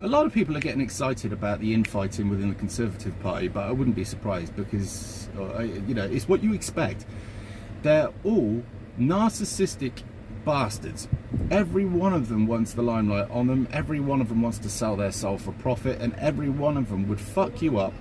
A lot of people are getting excited about the infighting within the Conservative Party, but I wouldn't be surprised because, you know, it's what you expect. They're all narcissistic bastards. Every one of them wants the limelight on them. Every one of them wants to sell their soul for profit, and every one of them would fuck you up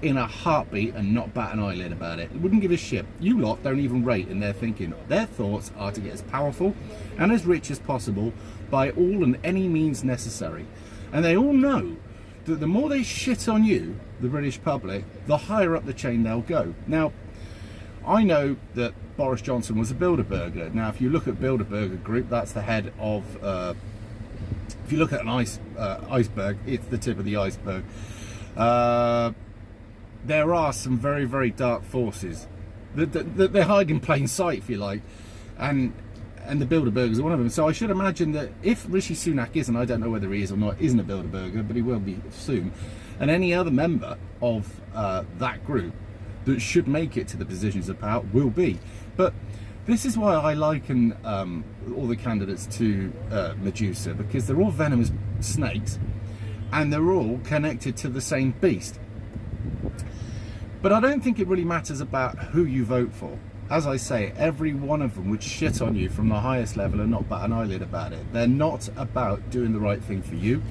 in a heartbeat and not bat an eyelid about it. Wouldn't give a shit. You lot don't even rate in their thinking. Their thoughts are to get as powerful and as rich as possible by all and any means necessary. And they all know that the more they shit on you, the British public, the higher up the chain they'll go. Now, I know that Boris Johnson was a Bilderberger. Now, if you look at Bilderberger Group, that's the head of, if you look at an iceberg, it's the tip of the iceberg. There are some very, very dark forces that they hide in plain sight, if you like. And the Bilderbergers are one of them. So I should imagine that if Rishi Sunak isn't, I don't know whether he is or not, isn't a Bilderberger, but he will be soon, and any other member of that group that should make it to the positions of power will be. But this is why I liken all the candidates to Medusa, because they're all venomous snakes and they're all connected to the same beast. But I don't think it really matters about who you vote for. As I say, every one of them would shit on you from the highest level and not bat an eyelid about it. They're not about doing the right thing for you.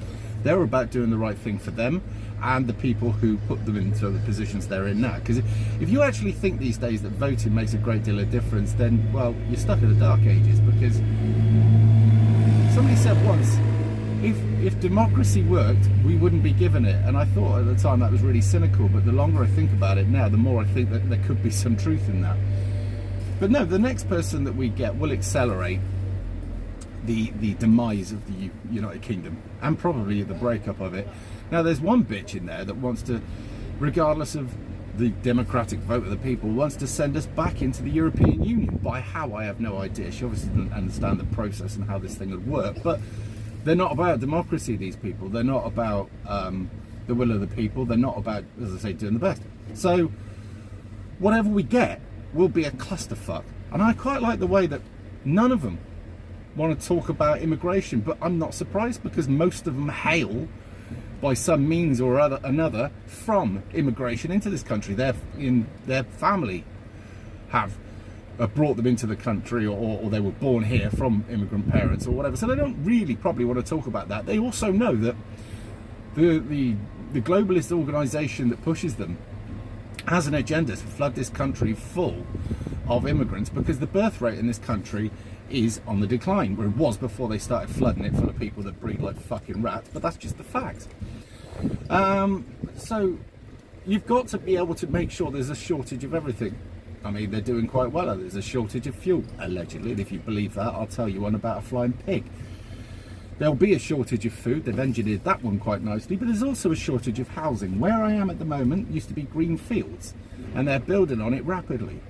They're about doing the right thing for them and the people who put them into the positions they're in now. Because if you actually think these days that voting makes a great deal of difference, then, well, you're stuck in the dark ages. Because somebody said once, if democracy worked, we wouldn't be given it. And I thought at the time that was really cynical, but the longer I think about it now, the more I think that there could be some truth in that. But no, the next person that we get will accelerate the demise of the United Kingdom and probably the breakup of it. Now, there's one bitch in there that wants to, regardless of the democratic vote of the people, wants to send us back into the European Union. By how, I have no idea. She obviously doesn't understand the process and how this thing would work. But they're not about democracy, these people. They're not about the will of the people. They're not about, as I say, doing the best. So whatever we get will be a clusterfuck. And I quite like the way that none of them want to talk about immigration, but I'm not surprised because most of them hail by some means or another from immigration into this country. Their family have brought them into the country, or they were born here from immigrant parents or whatever. So they don't really probably want to talk about that. They also know that the globalist organisation that pushes them has an agenda to flood this country full of immigrants, because the birth rate in this country is on the decline, where it was before they started flooding it full of people that breed like fucking rats. But that's just the fact. So you've got to be able to make sure there's a shortage of everything. I mean, they're doing quite well. There's a shortage of fuel, allegedly, and if you believe that, I'll tell you one about a flying pig. There'll be a shortage of food. They've engineered that one quite nicely, but there's also a shortage of housing. Where I am at the moment used to be green fields, and they're building on it rapidly.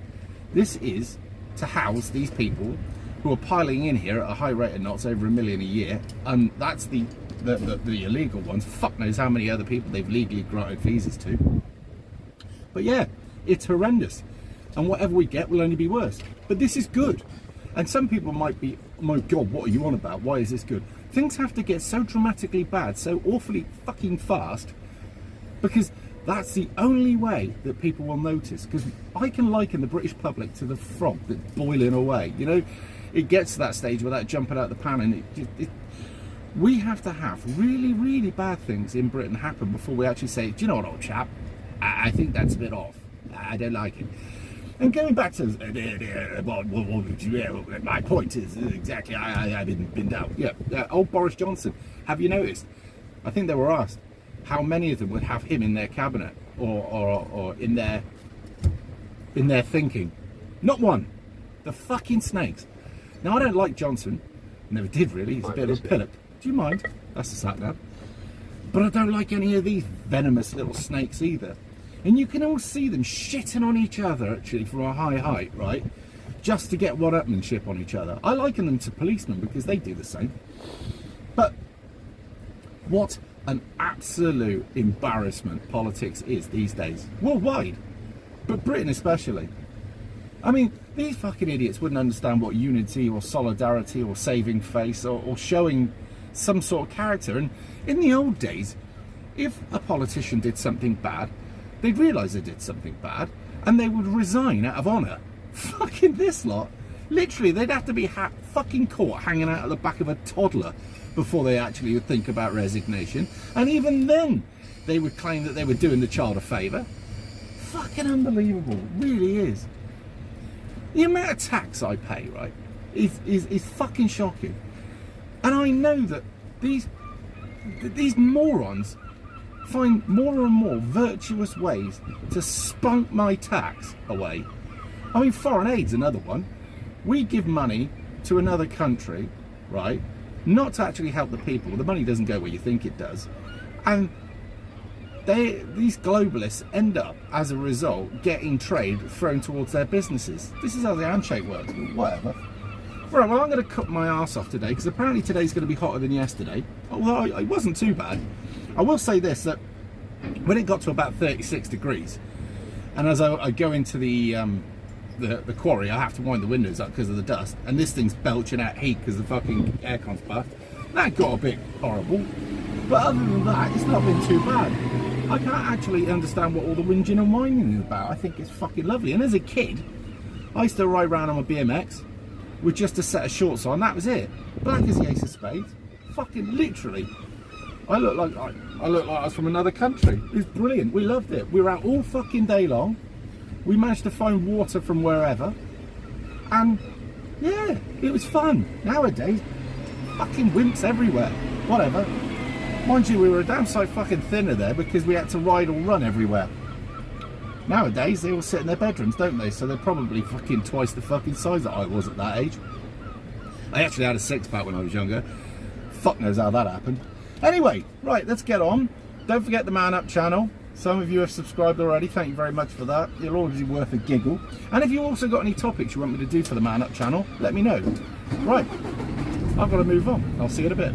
This is to house these people who are piling in here at a high rate of knots, over 1 million a year, and that's the illegal ones. Fuck knows how many other people they've legally granted visas to. But yeah, it's horrendous, and whatever we get will only be worse. But this is good. And some people might be, oh my God, what are you on about? Why is this good? Things have to get so dramatically bad, so awfully fucking fast, because that's the only way that people will notice. Because I can liken the British public to the frog that's boiling away. You know, it gets to that stage without jumping out the pan, and we have to have really, really bad things in Britain happen before we actually say, do you know what, old chap, I think that's a bit off. I don't like it. And going back to my point is exactly, I didn't been down. Yeah, old Boris Johnson. Have you noticed? I think they were asked how many of them would have him in their cabinet or in their thinking. Not one. The fucking snakes. Now, I don't like Johnson. Never did really. He's a bit of a pillock. Do you mind? That's a sat now. But I don't like any of these venomous little snakes either. And you can all see them shitting on each other, actually, from a high height, right? Just to get one-upmanship on each other. I liken them to policemen because they do the same. But what an absolute embarrassment politics is these days. Worldwide. But Britain especially. I mean, these fucking idiots wouldn't understand what unity or solidarity or saving face or showing some sort of character. And In the old days, if a politician did something bad, they'd realise they did something bad, and they would resign out of honour. Fucking this lot. Literally, they'd have to be fucking caught hanging out at the back of a toddler before they actually would think about resignation. And even then, they would claim that they were doing the child a favour. Fucking unbelievable. It really is. The amount of tax I pay, right, is fucking shocking. And I know that these morons find more and more virtuous ways to spunk my tax away. I mean, foreign aid's another one. We give money to another country, right, not to actually help the people. The money doesn't go where you think it does. And these globalists end up, as a result, getting trade thrown towards their businesses. This is how the handshake works, but whatever. Right, well, I'm going to cut my arse off today, because apparently today's going to be hotter than yesterday. Although it wasn't too bad. I will say this, that when it got to about 36 degrees, and as I go into the quarry, I have to wind the windows up because of the dust, and this thing's belching out heat because the fucking aircon's buffed. That got a bit horrible, but other than that, it's not been too bad. I can't actually understand what all the whinging and whining is about. I think it's fucking lovely. And as a kid, I used to ride around on my BMX with just a set of shorts on. That was it. Black as the ace of spades. Fucking literally. I look like I was from another country. It was brilliant. We loved it. We were out all fucking day long. We managed to find water from wherever, and yeah, it was fun. Nowadays, fucking wimps everywhere. Whatever. Mind you, we were a damn sight fucking thinner there because we had to ride or run everywhere. Nowadays, they all sit in their bedrooms, don't they? So they're probably fucking twice the fucking size that I was at that age. I actually had a six-pack when I was younger. Fuck knows how that happened. Anyway, right, let's get on. Don't forget the Man Up channel. Some of you have subscribed already. Thank you very much for that. You're always be worth a giggle. And if you also got any topics you want me to do for the Man Up channel, let me know. Right, I've got to move on. I'll see you in a bit.